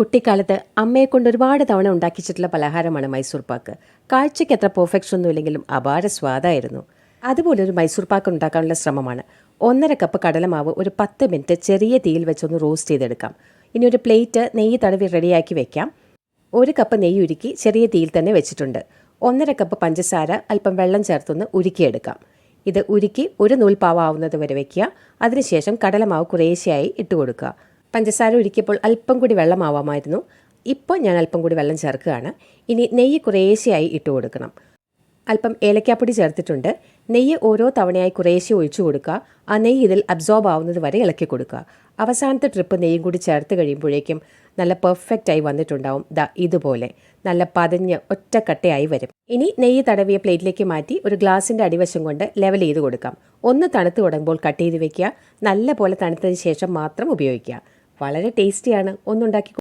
കുട്ടിക്കാലത്ത് അമ്മയെ കൊണ്ട് ഒരുപാട് തവണ ഉണ്ടാക്കിച്ചിട്ടുള്ള പലഹാരമാണ് മൈസൂർ പാക്ക്. കാഴ്ചയ്ക്ക് അത്ര പെർഫെക്ഷൻ ഒന്നുമില്ലെങ്കിലും അപാര സ്വാദായിരുന്നു. അതുപോലെ ഒരു മൈസൂർ പാക്ക് ഉണ്ടാക്കാനുള്ള ശ്രമമാണ്. 1.5 കപ്പ് കടലമാവ് ഒരു 10 മിനിറ്റ് ചെറിയ തീയിൽ വെച്ചൊന്ന് റോസ്റ്റ് ചെയ്തെടുക്കാം. ഇനി ഒരു പ്ലേറ്റ് നെയ്യ് തടവി റെഡിയാക്കി വെക്കാം. 1 കപ്പ് നെയ്യ് ഉരുക്കി ചെറിയ തീയിൽ തന്നെ വെച്ചിട്ടുണ്ട്. 1.5 കപ്പ് പഞ്ചസാര അല്പം വെള്ളം ചേർത്തൊന്ന് ഉരുക്കിയെടുക്കാം. ഇത് ഉരുക്കി ഒരു നൂൽപ്പാവാവുന്നത് വരെ വയ്ക്കുക. അതിനുശേഷം കടലമാവ് കുറേശ്ശെയായി ഇട്ട് കൊടുക്കുക. പഞ്ചസാര ഉരുക്കിയപ്പോൾ അല്പം കൂടി വെള്ളമാവാമായിരുന്നു. ഇപ്പോൾ ഞാൻ അല്പം കൂടി വെള്ളം ചേർക്കുകയാണ്. ഇനി നെയ്യ് കുറേശ്ശെയായി ഇട്ട് കൊടുക്കണം. അല്പം ഏലക്കാപ്പൊടി ചേർത്തിട്ടുണ്ട്. നെയ്യ് ഓരോ തവണയായി കുറേശ്ശെ ഒഴിച്ചു കൊടുക്കുക. ആ നെയ്യ് ഇതിൽ അബ്സോർബ് ആവുന്നത് വരെ ഇളക്കി കൊടുക്കുക. അവസാനത്തെ ട്രിപ്പ് നെയ്യും കൂടി ചേർത്ത് കഴിയുമ്പോഴേക്കും നല്ല പെർഫെക്റ്റായി വന്നിട്ടുണ്ടാവും. ഇതുപോലെ നല്ല പതഞ്ഞ് ഒറ്റക്കട്ടയായി വരും. ഇനി നെയ്യ് തടവിയ പ്ലേറ്റിലേക്ക് മാറ്റി ഒരു ഗ്ലാസിൻ്റെ അടിവശം കൊണ്ട് ലെവൽ ചെയ്ത് കൊടുക്കാം. ഒന്ന് തണുത്ത് തുടങ്ങുമ്പോൾ കട്ട് ചെയ്ത് വെക്കുക. നല്ല പോലെ തണുത്തതിന് ശേഷം മാത്രം ഉപയോഗിക്കുക. വളരെ ടേസ്റ്റിയാണ്. ഒന്നുണ്ടാക്കി